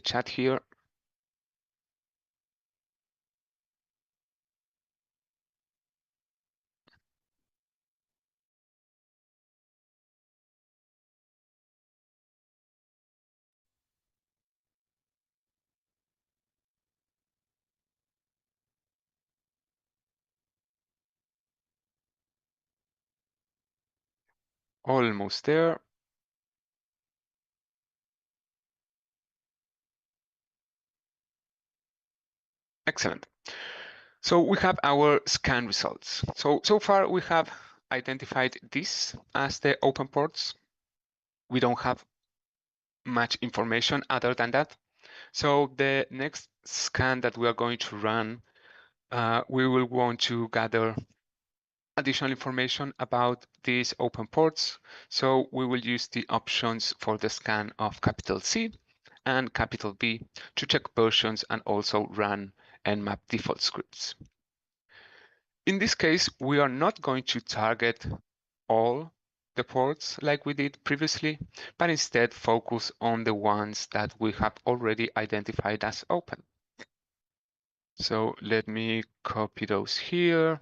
chat here. Almost there. Excellent. So we have our scan results. So far we have identified this as the open ports. We don't have much information other than that. So the next scan that we are going to run, we will want to gather additional information about these open ports. So we will use the options for the scan of capital C and capital B to check versions and also run nmap default scripts. In this case, we are not going to target all the ports like we did previously, but instead focus on the ones that we have already identified as open. So let me copy those here.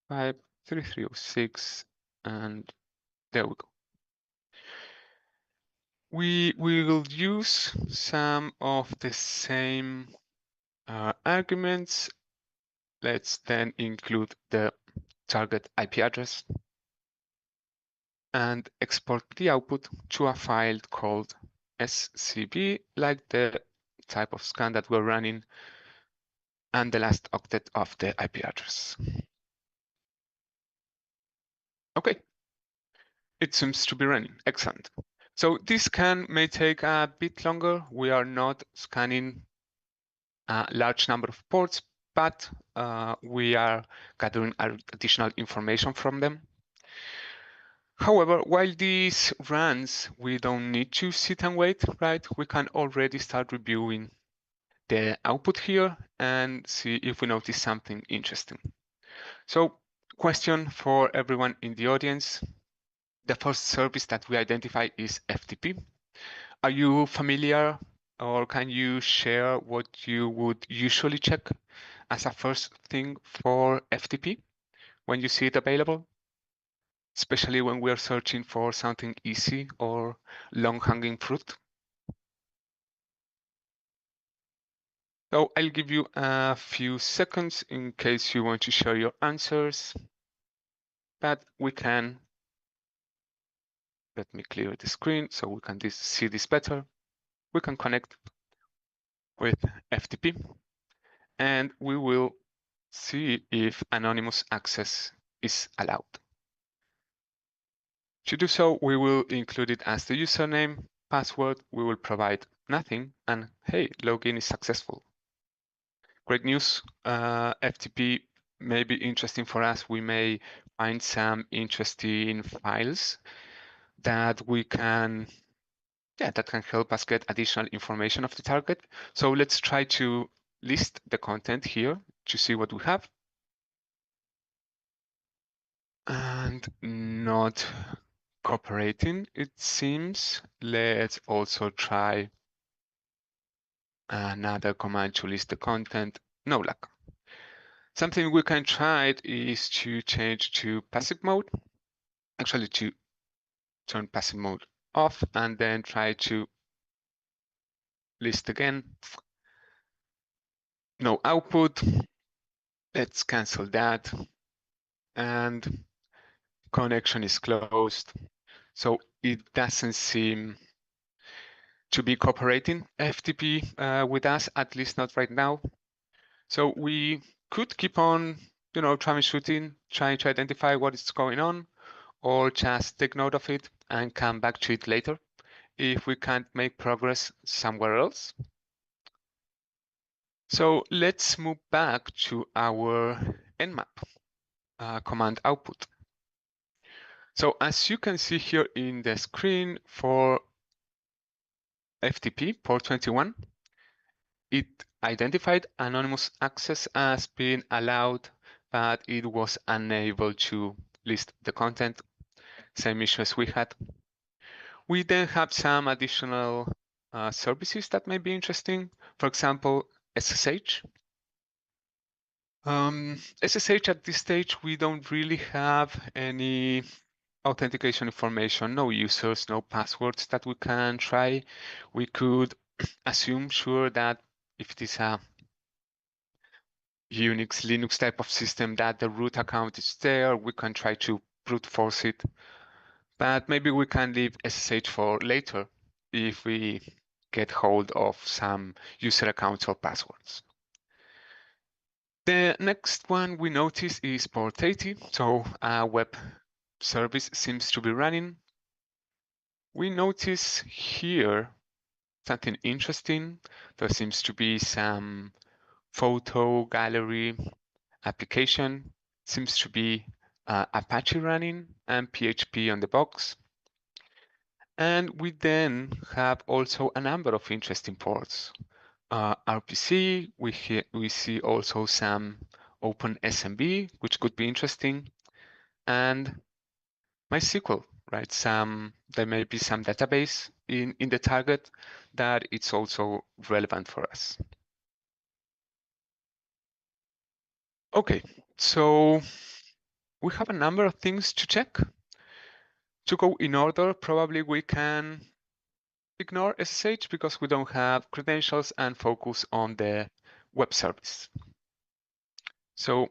53306, and there we go. We will use some of the same arguments. Let's then include the target IP address and export the output to a file called scb, like the type of scan that we're running, and the last octet of the IP address. Okay, it seems to be running. Excellent. So this scan may take a bit longer. We are not scanning a large number of ports, but we are gathering additional information from them. However, while this runs, we don't need to sit and wait, right? We can already start reviewing the output here and see if we notice something interesting. So, question for everyone in the audience. The first service that we identify is FTP. Are you familiar, or can you share what you would usually check as a first thing for FTP when you see it available? Especially when we are searching for something easy or long-hanging fruit. So I'll give you a few seconds in case you want to share your answers, but we can, let me clear the screen so we can see this better. We can connect with FTP and we will see if anonymous access is allowed. To do so, we will include it as the username, password, we will provide nothing, and hey, login is successful. Great news, FTP may be interesting for us. We may find some interesting files that we can, that can help us get additional information of the target. So let's try to list the content here to see what we have. And not cooperating, it seems. Let's also try another command to list the content. No luck. Something we can try is to change to passive mode, actually to turn passive mode off and then try to list again. No output. Let's cancel that. And connection is closed. So it doesn't seem to be cooperating FTP with us, at least not right now. So we could keep on, troubleshooting, trying to identify what is going on, or just take note of it and come back to it later if we can't make progress somewhere else. So let's move back to our nmap command output. So as you can see here in the screen for FTP port 21, it identified anonymous access as being allowed, but it was unable to list the content. Same issue as we had. We then have some additional services that may be interesting. For example, SSH. SSH at this stage, we don't really have any authentication information, no users, no passwords that we can try. We could assume, sure, that if it is a Unix, Linux type of system, that the root account is there, we can try to brute force it. But maybe we can leave SSH for later if we get hold of some user accounts or passwords. The next one we notice is port 80. So a web service seems to be running. We notice here something interesting. There seems to be some photo gallery application. Seems to be Apache running and PHP on the box. And we then have also a number of interesting ports. RPC, we see also some OpenSMB, which could be interesting, and MySQL, right? There may be some database in the target that it's also relevant for us. Okay, so we have a number of things to check. To go in order, probably we can ignore SSH because we don't have credentials and focus on the web service. So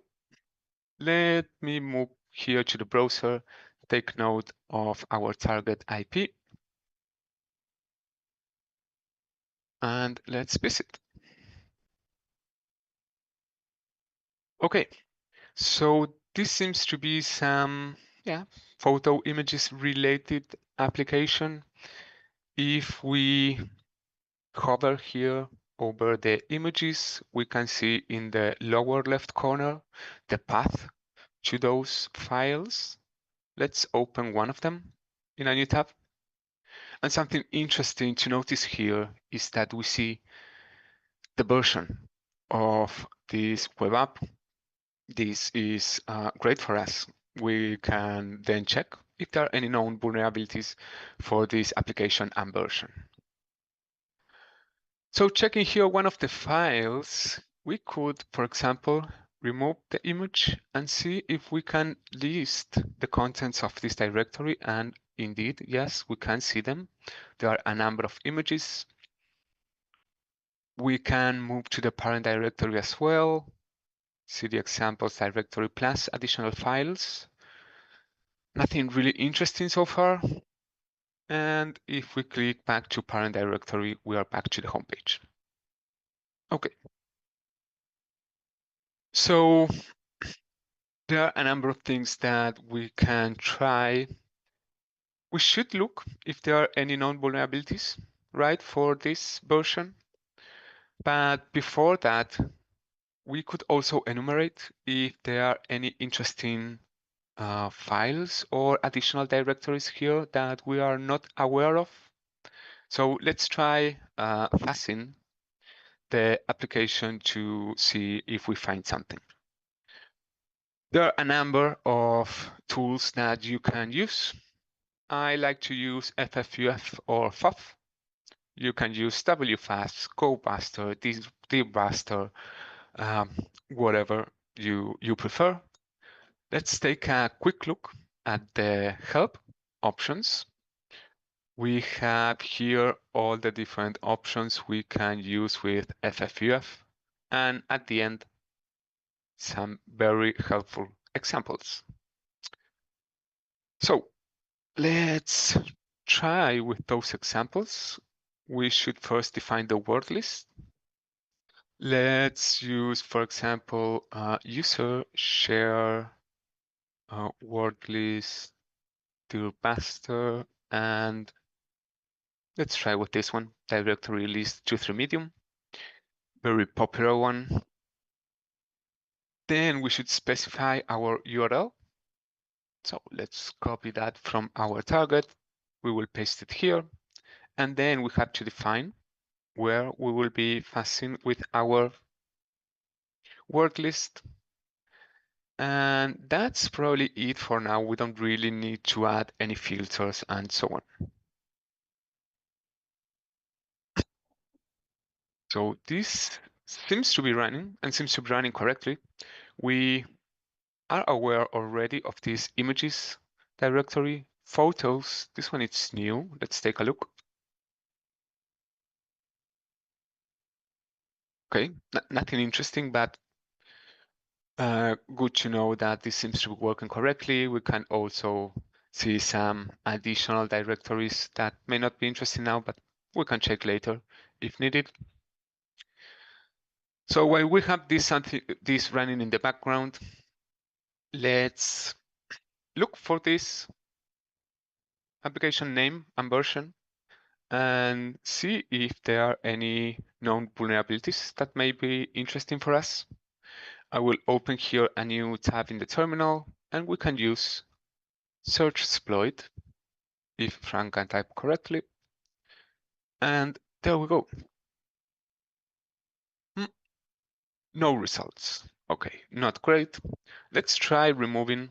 let me move here to the browser, take note of our target IP, and let's visit. Okay, so this seems to be some photo images related application. If we hover here over the images, we can see in the lower left corner the path to those files. Let's open one of them in a new tab. And something interesting to notice here is that we see the version of this web app. This is great for us. We can then check if there are any known vulnerabilities for this application and version. So checking here one of the files, we could, for example, remove the image and see if we can list the contents of this directory. And indeed, yes, we can see them. There are a number of images. We can move to the parent directory as well, see the examples directory plus additional files. Nothing really interesting so far. And if we click back to parent directory, we are back to the home page. Okay. So there are a number of things that we can try. We should look if there are any known vulnerabilities, right, for this version. But before that, we could also enumerate if there are any interesting files or additional directories here that we are not aware of. So let's try fuzzing the application to see if we find something. There are a number of tools that you can use. I like to use FFUF or FUF. You can use WFAS, GoBuster, DBuster, whatever you prefer. Let's take a quick look at the help options. We have here all the different options we can use with FFUF, and at the end, some very helpful examples. So let's try with those examples. We should first define the word list. Let's use, for example, user share word list to master, and let's try with this one, directory list 2-3 medium, very popular one. Then we should specify our URL. So let's copy that from our target. We will paste it here. And then we have to define where we will be fuzzing with our word list. And that's probably it for now. We don't really need to add any filters and so on. So this seems to be running and seems to be running correctly. We are aware already of this images directory, photos. This one is new. Let's take a look. Okay, nothing interesting, but good to know that this seems to be working correctly. We can also see some additional directories that may not be interesting now, but we can check later if needed. So while we have this running in the background, let's look for this application name and version and see if there are any known vulnerabilities that may be interesting for us. I will open here a new tab in the terminal, and we can use search exploit if Frank can type correctly. And there we go. No results. Okay, not great. Let's try removing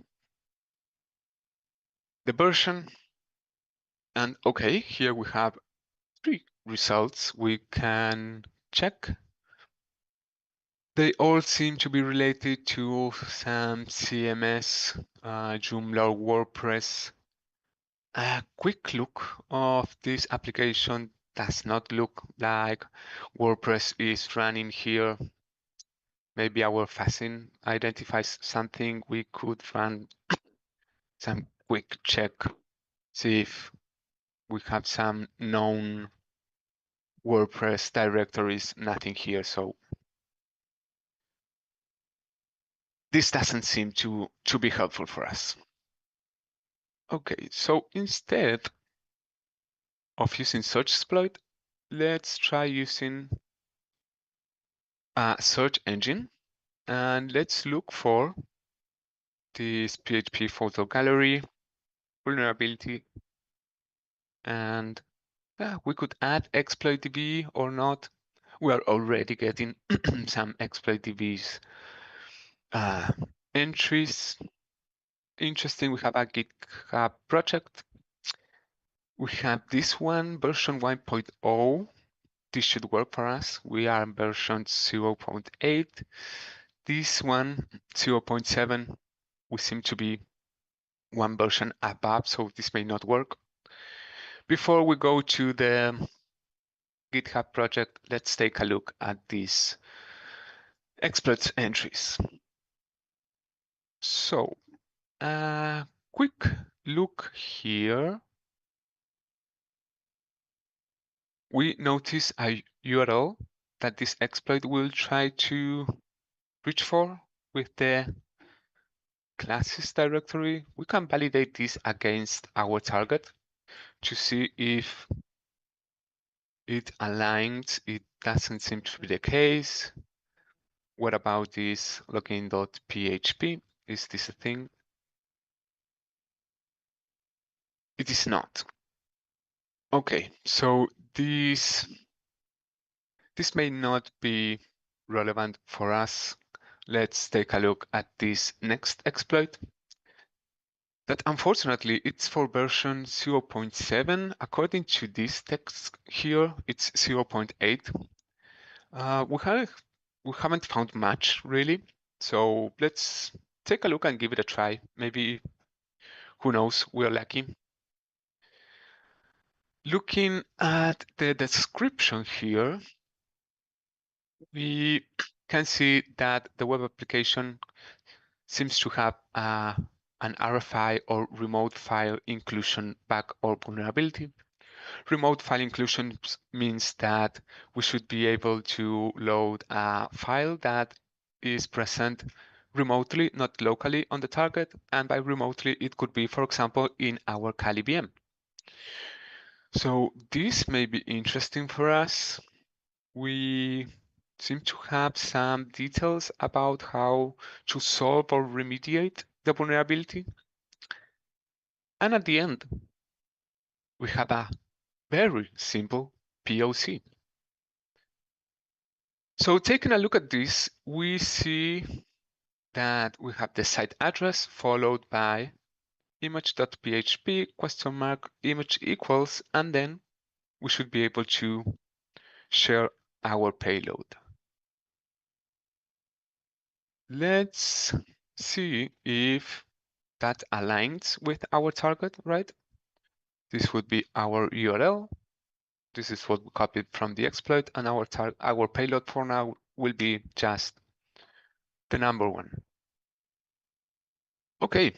the version. And okay, here we have 3 results we can check. They all seem to be related to some CMS, Joomla, WordPress. A quick look of this application does not look like WordPress is running here. Maybe our fuzzing identifies something. We could run some quick check, see if we have some known WordPress directories. Nothing here, so this doesn't seem to be helpful for us. Okay, so instead of using search exploit, let's try using a search engine, and let's look for this PHP photo gallery vulnerability, and we could add exploit DB or not. We are already getting some exploit DBs entries. Interesting, we have a GitHub project. We have this one, version 1.0. This should work for us. We are version 0.8. This one, 0.7. We seem to be one version above, so this may not work. Before we go to the GitHub project, let's take a look at these exploits entries. So, a quick look here. We notice a URL that this exploit will try to reach for with the classes directory. We can validate this against our target to see if it aligns. It doesn't seem to be the case. What about this login.php? Is this a thing? It is not. Okay, so this may not be relevant for us. Let's take a look at this next exploit. That unfortunately it's for version 0.7. According to this text here, it's 0.8. We haven't found much really. So let's take a look and give it a try. Maybe, who knows, we're lucky. Looking at the description here, we can see that the web application seems to have an RFI or remote file inclusion bug or vulnerability. Remote file inclusion means that we should be able to load a file that is present remotely, not locally on the target. And by remotely, it could be, for example, in our Kali VM. So this may be interesting for us. We seem to have some details about how to solve or remediate the vulnerability. And at the end, we have a very simple POC. So taking a look at this, we see that we have the site address followed by image.php question mark image equals, and then we should be able to share our payload. Let's see if that aligns with our target, right? This would be our URL. This is what we copied from the exploit, and our payload for now will be just the number one. Okay,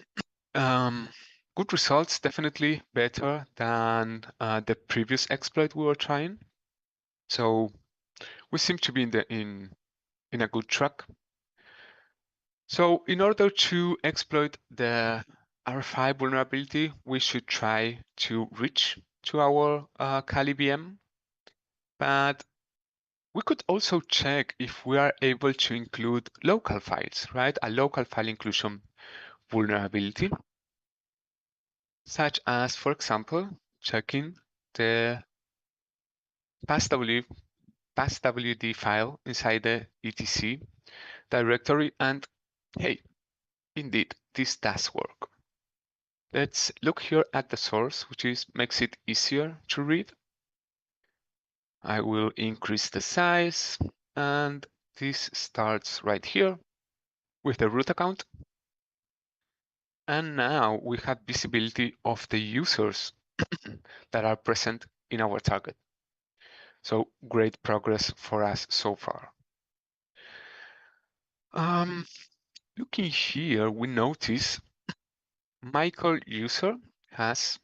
good results, definitely better than the previous exploit we were trying. So we seem to be in a good track. So in order to exploit the RFI vulnerability, we should try to reach to our Kali VM, but we could also check if we are able to include local files, right? A local file inclusion vulnerability, such as, for example, checking the passwd file inside the etc directory, and hey, indeed, this does work. Let's look here at the source, which makes it easier to read. I will increase the size, and this starts right here with the root account. And now we have visibility of the users that are present in our target. So great progress for us so far. Looking here, we notice Michael user has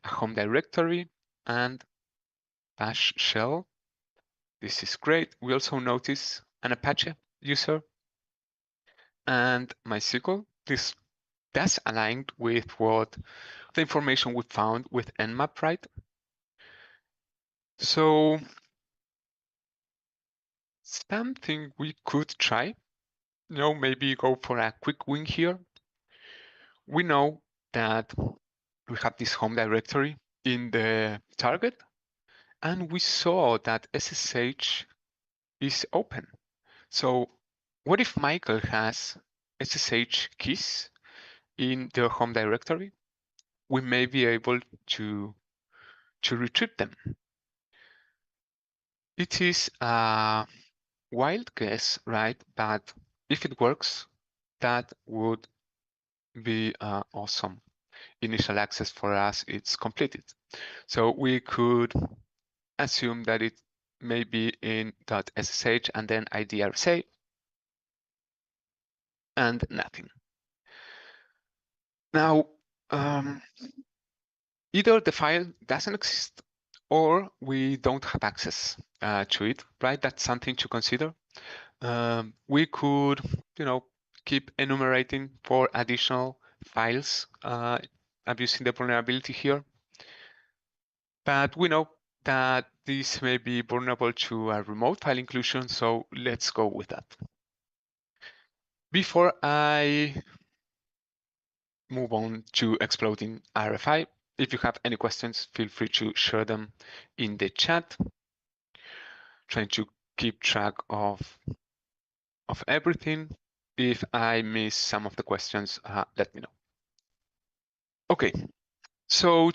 a home directory and bash shell. This is great. We also notice an Apache user and MySQL. This does align with what the information we found with Nmap, right? So something we could try, maybe go for a quick win here. We know that we have this home directory in the target, and we saw that SSH is open. So what if Michael has SSH keys in the home directory? We may be able to retrieve them. It is a wild guess, right? But if it works, that would be awesome. Initial access for us, it's completed. So we could assume that it may be in .ssh and then IDRSA and nothing. Now, either the file doesn't exist or we don't have access to it, right? That's something to consider. We could, keep enumerating for additional files, abusing the vulnerability here. But we know that this may be vulnerable to a remote file inclusion, so let's go with that. Before I move on to exploiting RFI, if you have any questions, feel free to share them in the chat. Trying to keep track of everything. If I miss some of the questions, let me know. Okay, so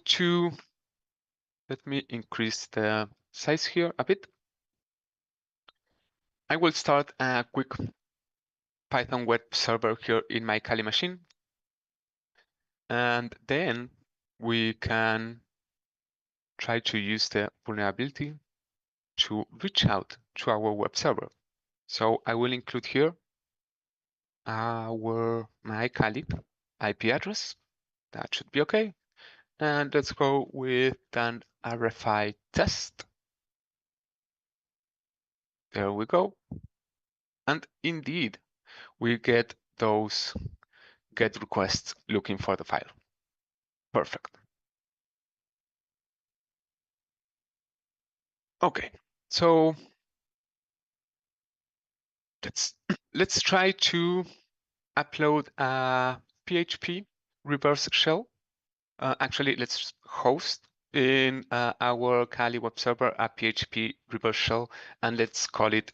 let me increase the size here a bit. I will start a quick Python web server here in my Kali machine. And then we can try to use the vulnerability to reach out to our web server. So I will include here my Kali IP address. That should be okay. And let's go with an RFI test. There we go. And indeed, we get those GET requests looking for the file. Perfect. Okay, so let's try to upload a PHP reverse shell. Actually, let's host in our Kali web server a PHP reverse shell, and let's call it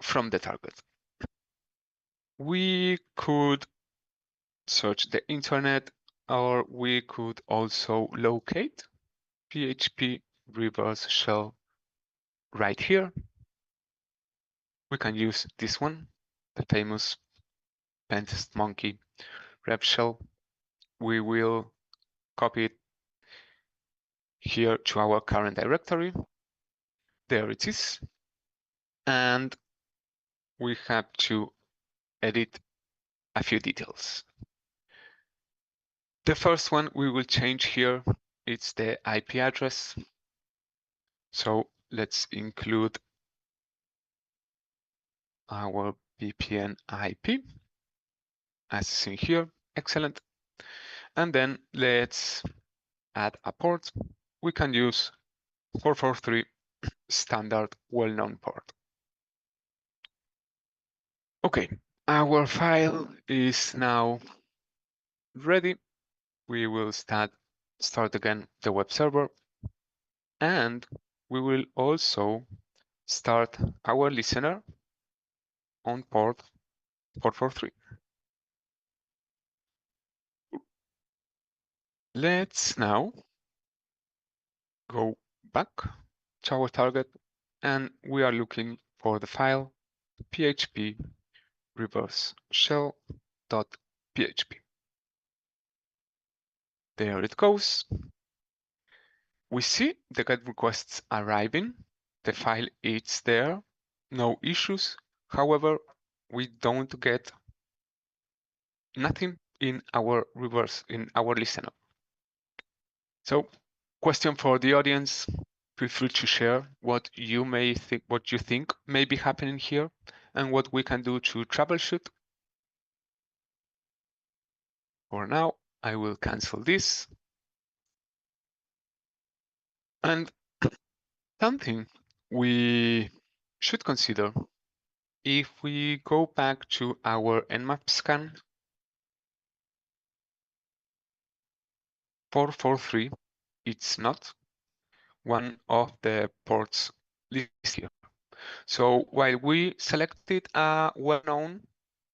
from the target. We could search the internet, or we could also locate PHP reverse shell right here. We can use this one, the famous pentest monkey ref shell. We will copy it here to our current directory. There it is. And we have to edit a few details. The first one we will change here, it's the IP address. So let's include our VPN IP as seen here. Excellent. And then let's add a port. We can use 443 standard well-known port. Okay, our file is now ready. We will start again the web server, and we will also start our listener on port 443. Let's now go back to our target, and we are looking for the file php reverse shell.php. There it goes. We see the GET requests arriving. The file is there, no issues. However, we don't get nothing in our listener. So, question for the audience. Feel free to share what you think may be happening here, and what we can do to troubleshoot. For now, I will cancel this. And something we should consider, if we go back to our Nmap scan, 443, it's not one of the ports listed here. So while we selected a well-known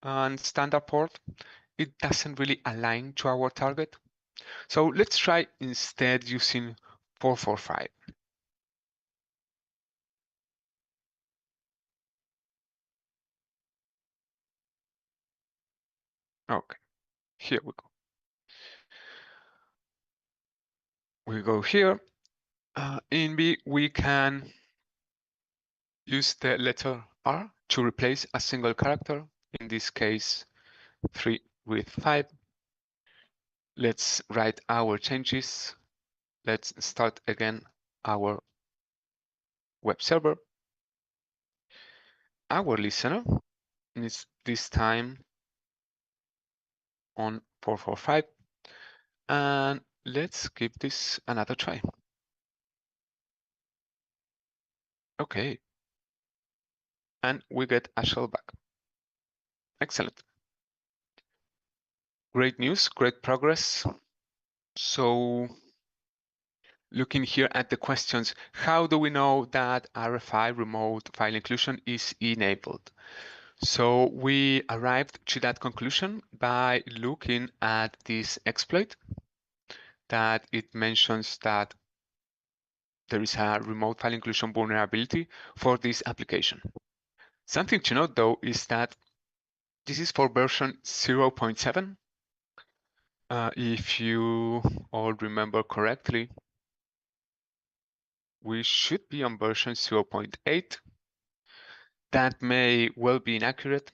and standard port, it doesn't really align to our target. So let's try instead using 445. Okay, here we go. We go here. In B, we can use the letter R to replace a single character, in this case 3 with 5. Let's write our changes. Let's start again our web server. Our listener is this time on 445, and let's give this another try. Okay, and we get a shell back. Excellent. Great news, great progress. So looking here at the questions, how do we know that RFI remote file inclusion is enabled? So we arrived to that conclusion by looking at this exploit that it mentions that there is a remote file inclusion vulnerability for this application. Something to note though is that this is for version 0.7. If you all remember correctly, we should be on version 0.8. That may well be inaccurate.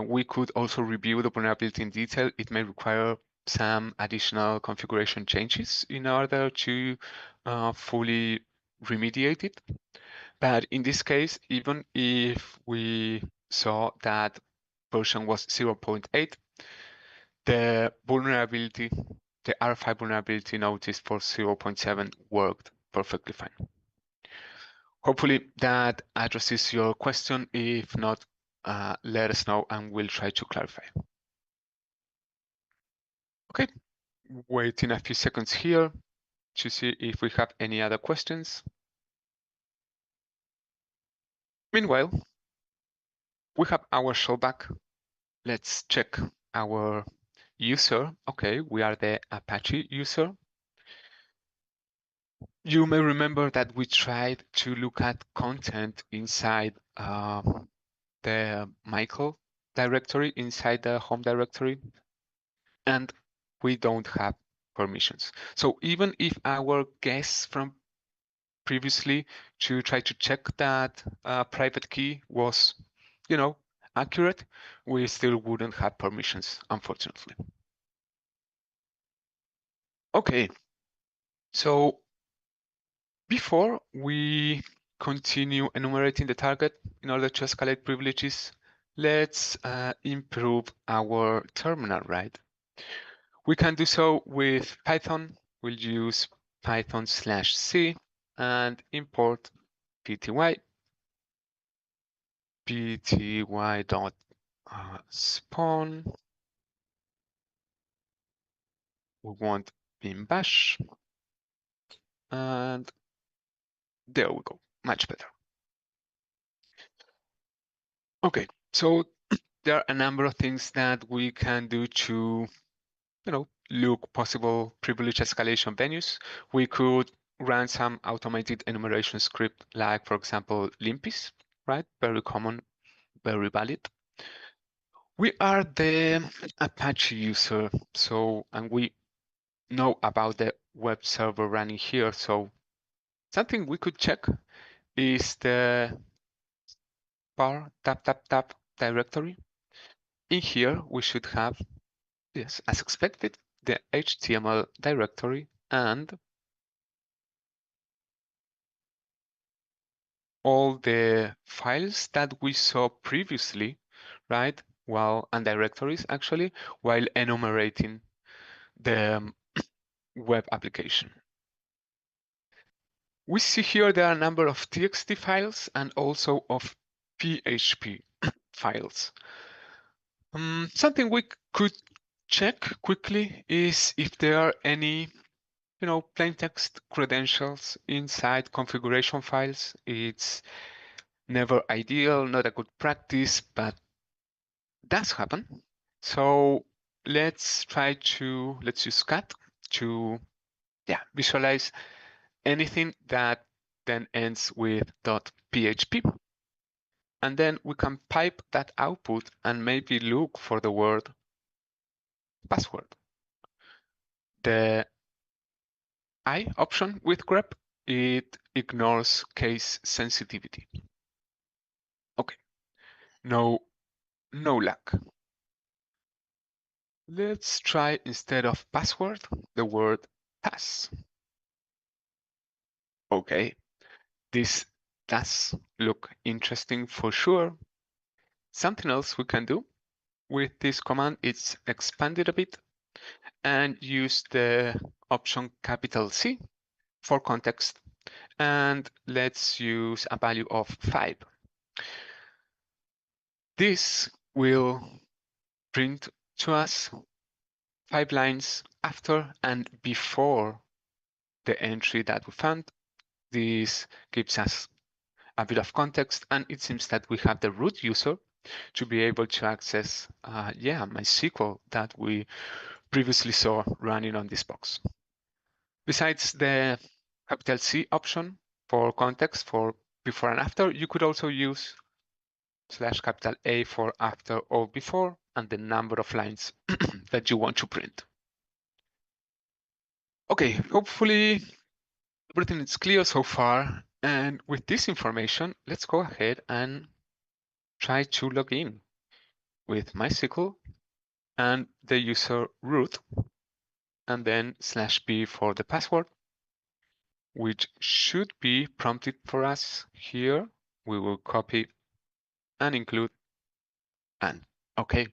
We could also review the vulnerability in detail. It may require some additional configuration changes in order to fully remediate it. But in this case, even if we saw that version was 0.8, the vulnerability, the RFI vulnerability notice for 0.7 worked perfectly fine. Hopefully that addresses your question. If not, let us know and we'll try to clarify. Okay, waiting a few seconds here to see if we have any other questions. Meanwhile, we have our shellback. Let's check our user. Okay, we are the Apache user. You may remember that we tried to look at content inside the Michael directory inside the home directory, and we don't have permissions. So even if our guess from previously to try to check that private key was, accurate, we still wouldn't have permissions, unfortunately. Okay, so before we continue enumerating the target in order to escalate privileges, let's improve our terminal, right? We can do so with Python. We'll use python/c and import pty pty.spawn. We want bin bash, and there we go, much better. Okay, so there are a number of things that we can do to, look possible privilege escalation venues. We could run some automated enumeration script, like for example, limpis, right? Very common, very valid. We are the Apache user, and we know about the web server running here. So something we could check is the var tab directory. In here, we should have, yes, as expected, the HTML directory and all the files that we saw previously, right? And directories actually, while enumerating the web application. We see here there are a number of TXT files and also of PHP files. Something we could check quickly is if there are any, plain text credentials inside configuration files. It's never ideal, not a good practice, but does happen. So let's use cat to visualize anything that then ends with .php. And then we can pipe that output and maybe look for the word password. The I option with grep, it ignores case sensitivity. Okay, no luck. Let's try, instead of password, the word pass. Okay, this does look interesting for sure. Something else we can do with this command is expand it a bit and use the option C for context. And let's use a value of 5. This will print to us 5 lines after and before the entry that we found. This gives us a bit of context, and it seems that we have the root user to be able to access MySQL that we previously saw running on this box. Besides the C option for context for before and after, you could also use /A for after or before and the number of lines that you want to print. Okay, hopefully everything is clear so far. And with this information, let's go ahead and try to log in with MySQL and the user root, and then /b for the password, which should be prompted for us here. We will copy and include, and okay,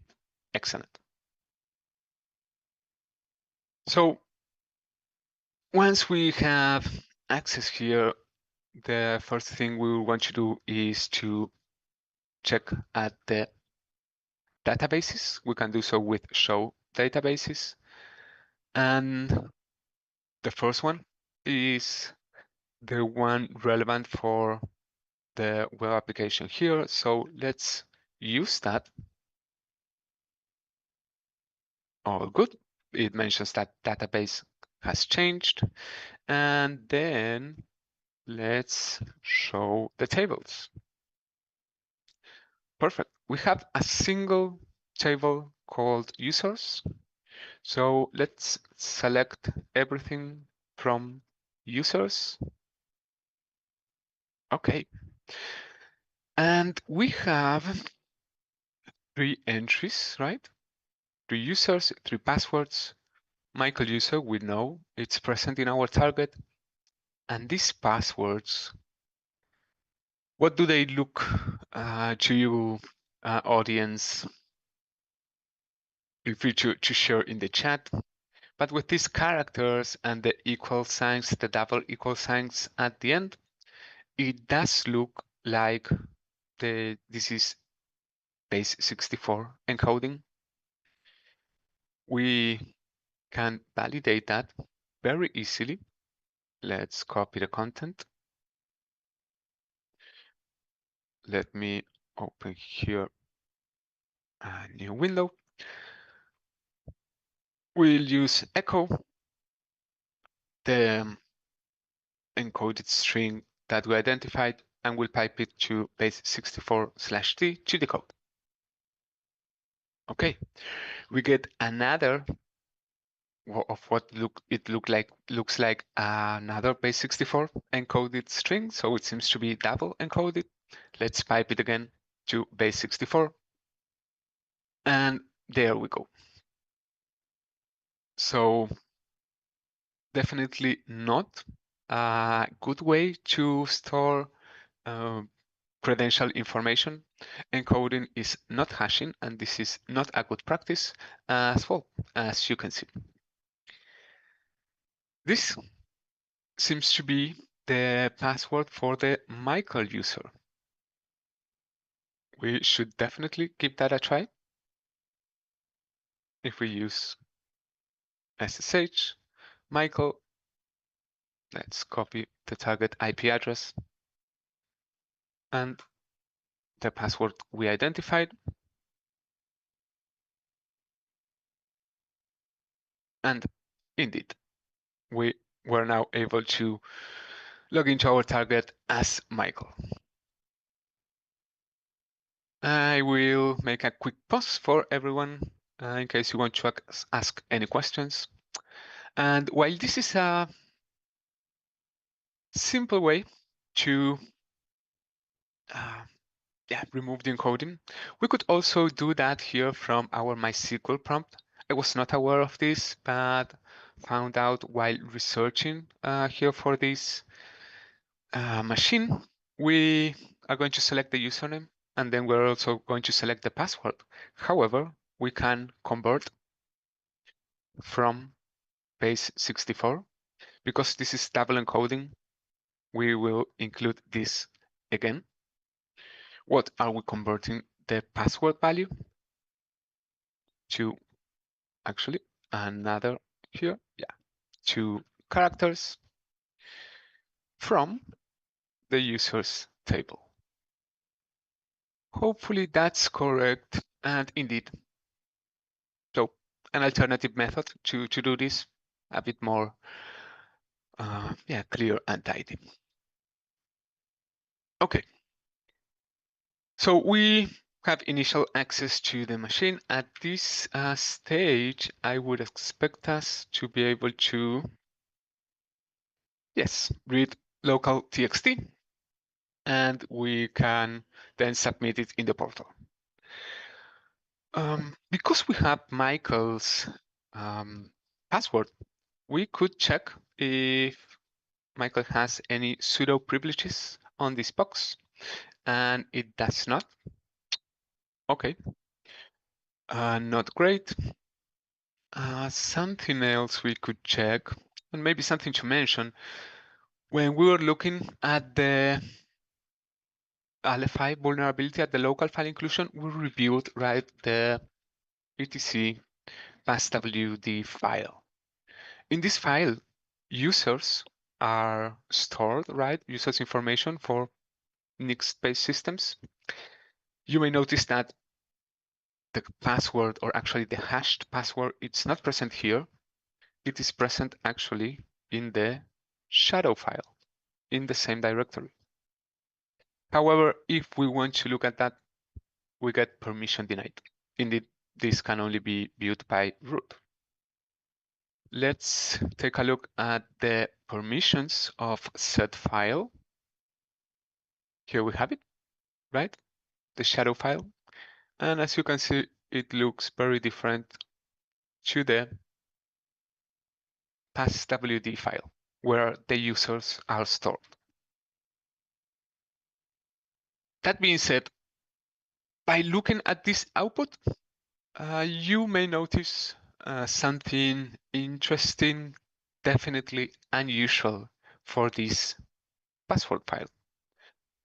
excellent. So once we have access here, the first thing we want to do is to check at the databases. We can do so with show databases. And the first one is the one relevant for the web application here. So let's use that. All good. It mentions that database has changed. And then let's show the tables. Perfect. We have a single table called users. So let's select everything from users. Okay. And we have 3 entries, right? 3 users, 3 passwords. Michael user, we know it's present in our target. And these passwords, what do they look to you, audience? Feel free to share in the chat. But with these characters and the equal signs, the double equal signs at the end, it does look like this is base 64 encoding. We can validate that very easily. Let's copy the content. Let me open here a new window. We'll use echo, the encoded string that we identified, and we'll pipe it to base 64/t to decode. Okay, we get another of what looks like another base 64 encoded string, so it seems to be double encoded. Let's pipe it again to base 64, and there we go. So definitely not a good way to store credential information. Encoding is not hashing, and this is not a good practice as well, as you can see. This seems to be the password for the Michael user. We should definitely give that a try. If we use SSH, Michael, let's copy the target IP address and the password we identified. And indeed, we were now able to log into our target as Michael. I will make a quick pause for everyone in case you want to ask any questions. And while this is a simple way to remove the encoding, we could also do that here from our MySQL prompt. I was not aware of this, but found out while researching here for this machine. We are going to select the username, and then we're also going to select the password. However, we can convert from base 64. Because this is double encoding, we will include this again. What are we converting the password value to? Actually, another here, 2 characters from the users table. Hopefully that's correct, and indeed. So an alternative method to do this, a bit more clear and tidy. Okay, so we have initial access to the machine. At this stage, I would expect us to be able to, read local txt, and we can then submit it in the portal. Because we have Michael's password, we could check if Michael has any sudo privileges on this box, and it does not. Okay, not great. Something else we could check, and maybe something to mention, when we were looking at the LFI vulnerability at the local file inclusion, we reviewed the etc passwd file. In this file, users are stored, users information for NIX-based systems. You may notice that the password, or actually the hashed password, it's not present here. It is present actually in the shadow file in the same directory. However, if we want to look at that we get permission denied. Indeed, this can only be viewed by root. Let's take a look at the permissions of set file. Here we have it, right? The shadow file. And as you can see, it looks very different to the passwd file, where the users are stored. That being said, by looking at this output, you may notice something interesting, definitely unusual for this password file.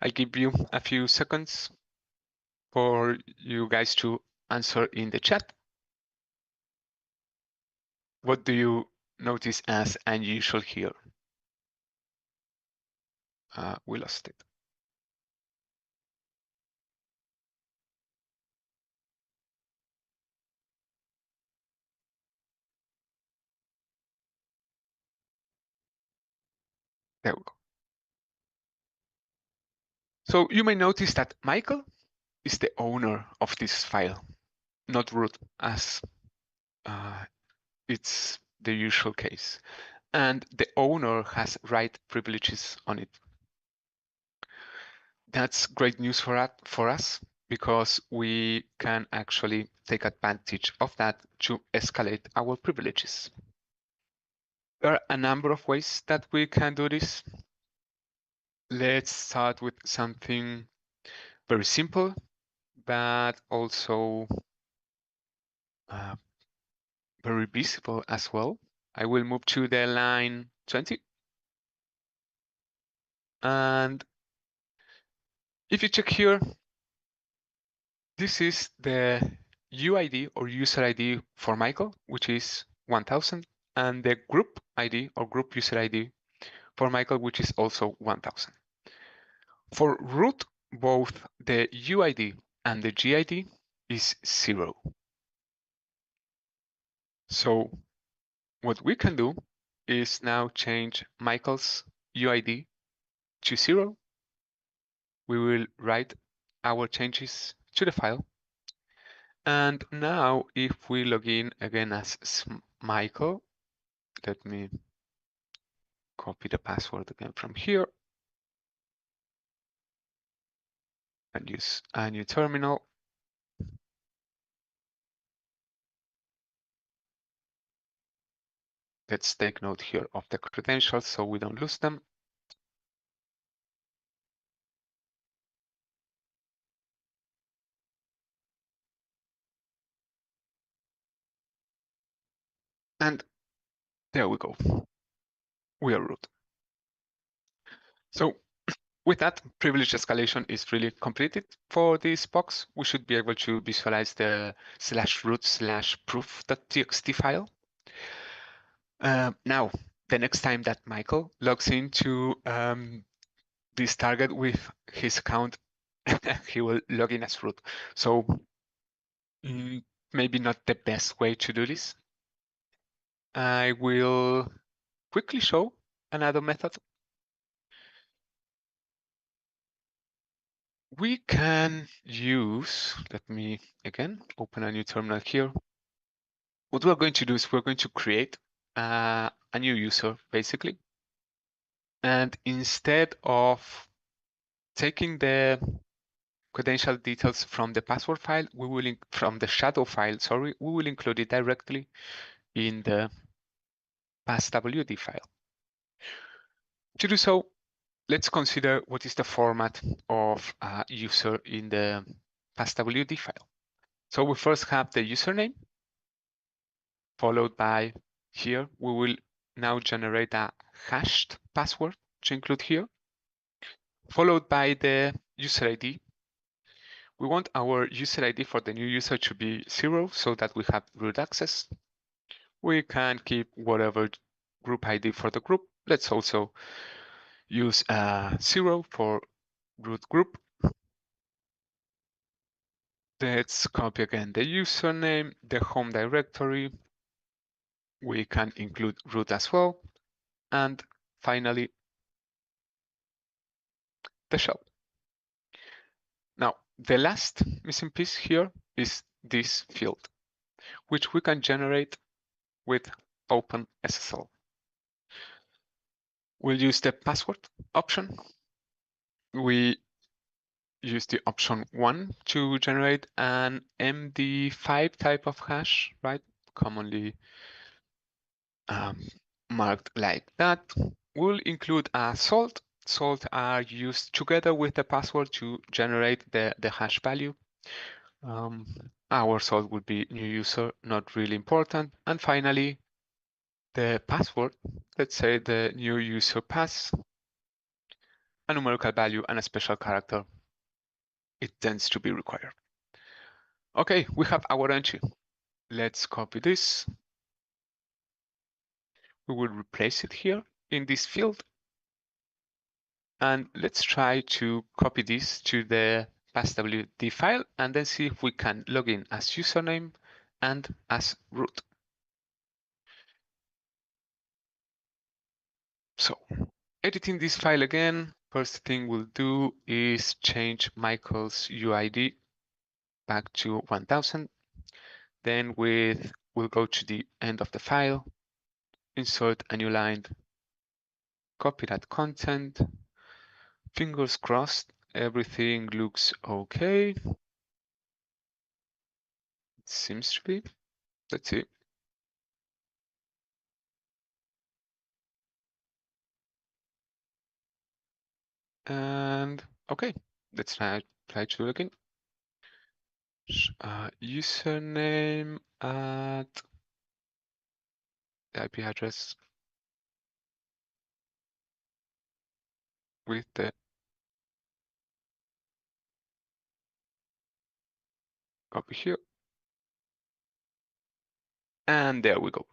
I'll give you a few seconds for you guys to answer in the chat. What do you notice as unusual here? We lost it. There we go. So you may notice that Michael is the owner of this file, not root, as it's the usual case. And the owner has write privileges on it. That's great news for us because we can actually take advantage of that to escalate our privileges. There are a number of ways that we can do this. Let's start with something very simple, but also very visible as well. I will move to the line 20. And if you check here, this is the UID or user ID for Michael, which is 1000, and the group ID or group user ID for Michael, which is also 1000. For root, both the UID and the GID is 0. So what we can do is now change Michael's UID to 0. We will write our changes to the file. And now if we log in again as Michael, let me copy the password again from here and use a new terminal. Let's take note here of the credentials so we don't lose them. And there we go. We are root. So with that, privilege escalation is really completed for this box. We should be able to visualize the /root/proof.txt file. Now, the next time that Michael logs into this target with his account, he will log in as root. So maybe not the best way to do this. I will quickly show another method. We can use, let me again open a new terminal here. What we're going to do is we're going to create a new user basically. And instead of taking the credential details from the password file, we will from the shadow file, sorry, we will include it directly in the passwd file. To do so, let's consider what is the format of a user in the passwd file. So we first have the username, followed by here, we will now generate a hashed password to include here, followed by the user ID. We want our user ID for the new user to be 0 so that we have root access. We can keep whatever group ID for the group. Let's also use 0 for root group. Let's copy again the username, the home directory. We can include root as well. And finally, the shell. Now, The last missing piece here is this field, which we can generate with OpenSSL. We'll use the password option. We use the option 1 to generate an MD5 type of hash, right? Commonly marked like that. We'll include a salt. Salt are used together with the password to generate the hash value. Our salt would be new user, not really important. And finally, the password, let's say the new user pass, a numerical value and a special character. It tends to be required. Okay, we have our entry. Let's copy this. We will replace it here in this field. And let's try to copy this to the passwd file and then see if we can log in as username and as root. So editing this file again, first thing we'll do is change Michael's UID back to 1000. Then we'll go to the end of the file, insert a new line, copy that content. Fingers crossed, everything looks okay. It seems to be. Let's see. And okay, let's try to do it again. Username at the IP address with the copy here. And there we go.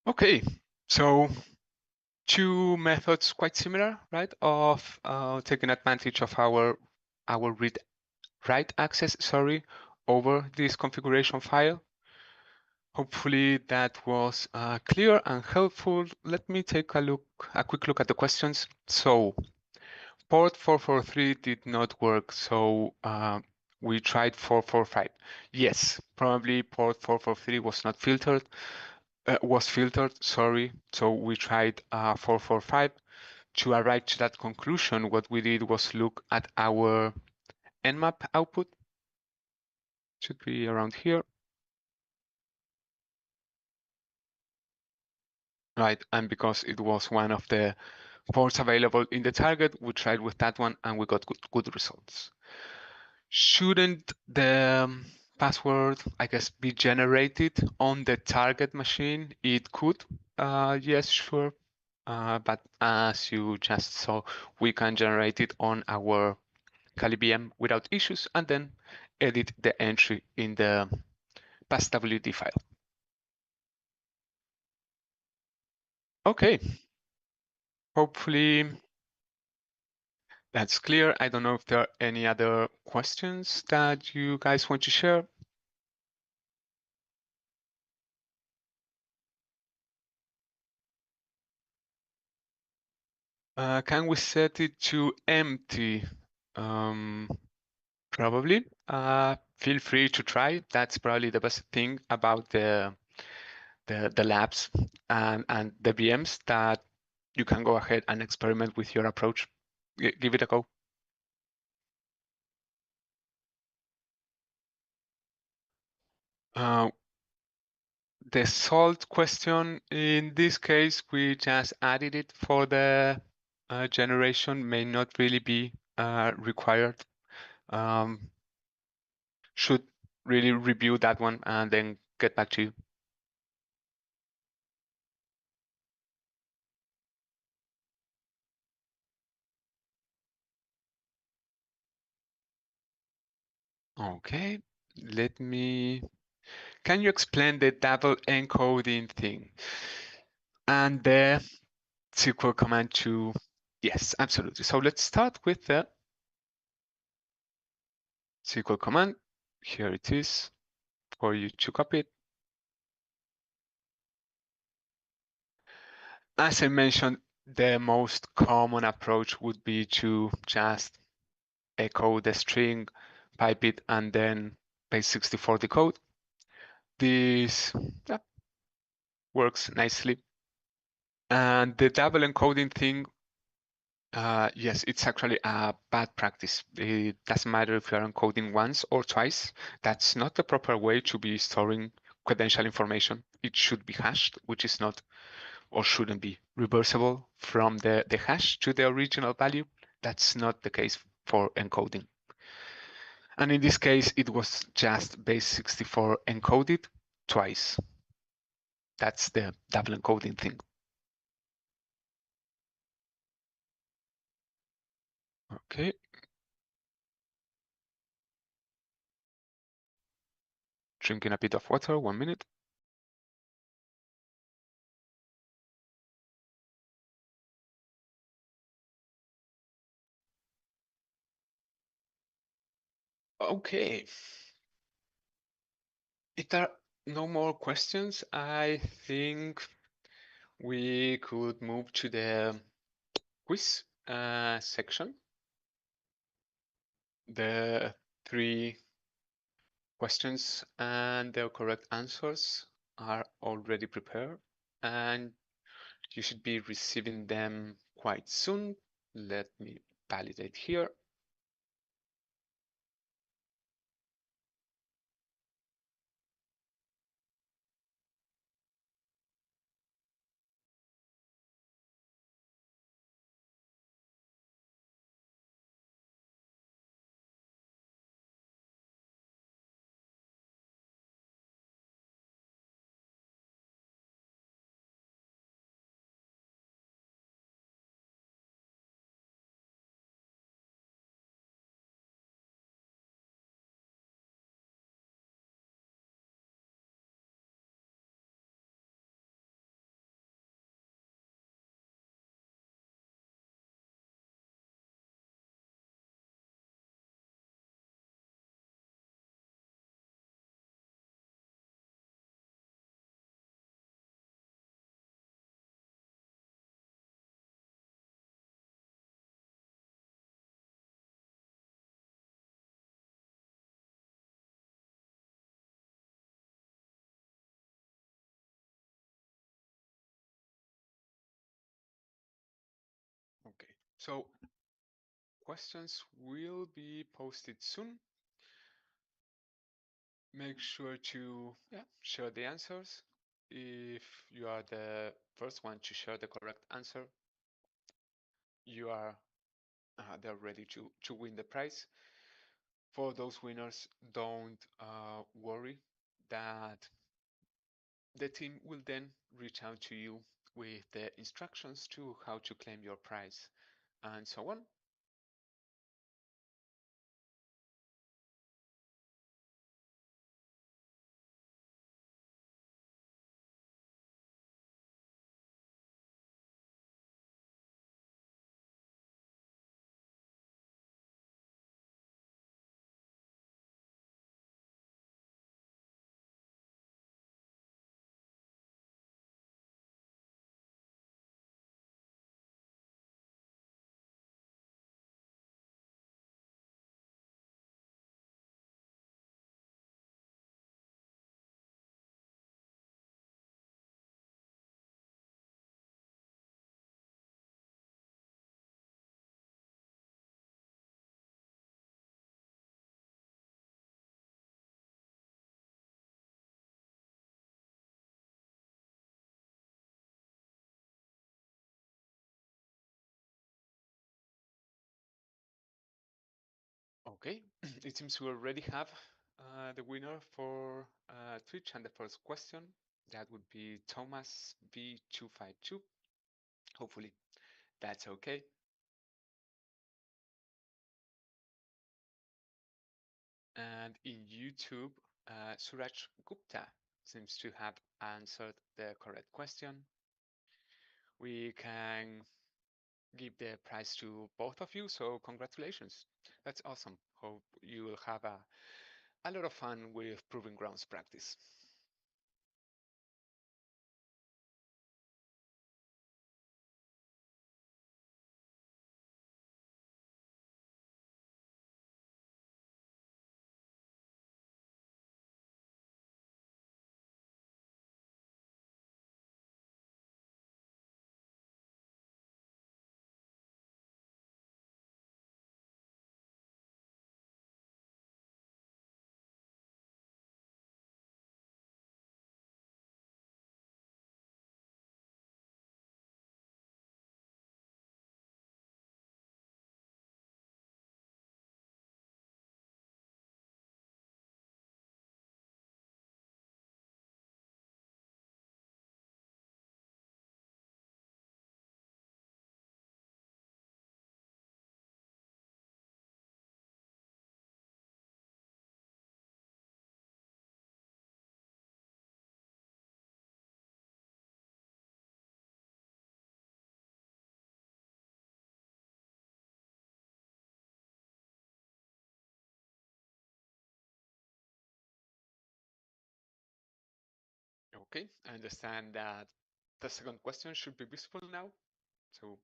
Okay, so two methods quite similar, right? Of taking advantage of our write access, sorry, over this configuration file. Hopefully that was clear and helpful. Let me take a quick look at the questions. So port 443 did not work, so we tried 445. Yes, probably port 443 was not filtered, sorry. So we tried 445. To arrive to that conclusion, what we did was look at our nmap output. Should be around here. Right, and because it was one of the ports available in the target, we tried with that one and we got good results. Shouldn't the password, I guess, be generated on the target machine? It could, yes, sure. But as you just saw, we can generate it on our Kali VM without issues and then edit the entry in the passwd file. Okay, hopefully that's clear. I don't know if there are any other questions that you guys want to share. Can we set it to empty? Probably. Feel free to try. That's probably the best thing about the labs and the VMs, that you can go ahead and experiment with your approach. Give it a go. The salt question, in this case, we just added it for the generation, may not really be required. Should really review that one and then get back to you. Okay, can you explain the double encoding thing and the SQL command to, yes, absolutely. So let's start with the SQL command. Here it is for you to copy it. As I mentioned, the most common approach would be to just echo the string, pipe it, and then base64 decode. This works nicely. And the double encoding thing, yes, it's actually a bad practice. It doesn't matter if you're encoding once or twice. That's not the proper way to be storing credential information. It should be hashed, which is not or shouldn't be reversible from the hash to the original value. That's not the case for encoding. And in this case, it was just base64 encoded twice. That's the double encoding thing. Okay. Drinking a bit of water, 1 minute. Okay. If there are no more questions, I think we could move to the quiz section. The 3 questions and their correct answers are already prepared, and you should be receiving them quite soon. Let me validate here. Okay, so questions will be posted soon. Make sure to share the answers. If you are the first one to share the correct answer, you are they're ready to win the prize. For those winners, don't worry that the team will then reach out to you with the instructions to how to claim your prize and so on. Okay, it seems we already have the winner for Twitch and the first question. That would be Thomas V252. Hopefully that's okay. And in YouTube, Suraj Gupta seems to have answered the correct question. We can give the prize to both of you, so congratulations. That's awesome. Hope you will have a lot of fun with Proving Grounds practice. Okay, I understand that the second question should be visible now. So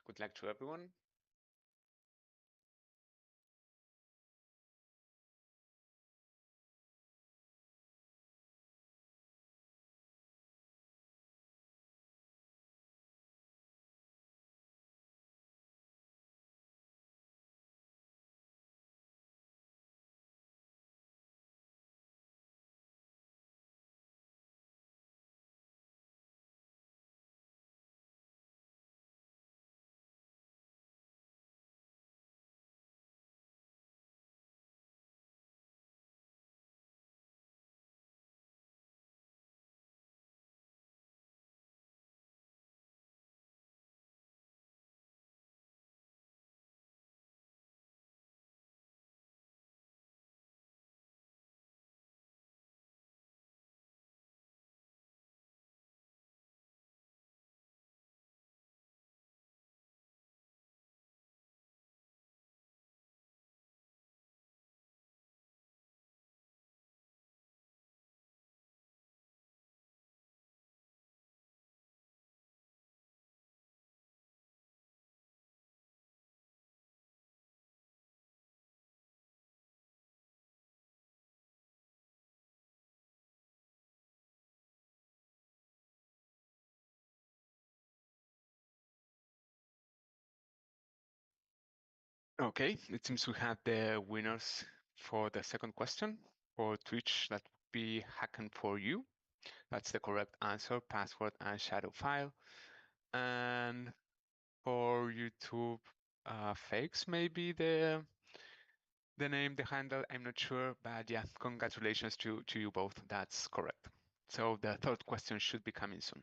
good luck to everyone. Okay, it seems we have the winners for the second question. For Twitch, that would be Hacken for You. That's the correct answer, password and shadow file. And for YouTube, fakes maybe the name, the handle, I'm not sure, but yeah, congratulations to you both. That's correct. So the third question should be coming soon.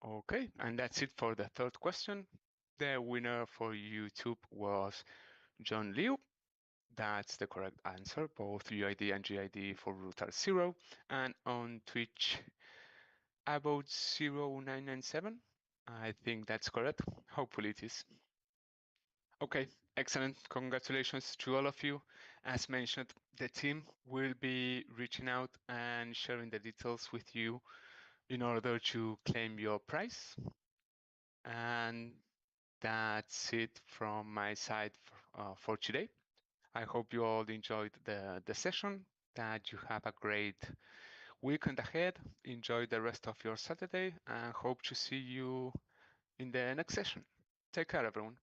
Okay, and that's it for the third question. The winner for YouTube was John Liu. That's the correct answer. Both UID and GID for root are 0. And on Twitch, about 0997. I think that's correct. Hopefully it is. Okay, excellent. Congratulations to all of you. As mentioned, the team will be reaching out and sharing the details with you in order to claim your prize. And that's it from my side for today. I hope you all enjoyed the session, that you have a great weekend ahead. Enjoy the rest of your Saturday and hope to see you in the next session. Take care, everyone.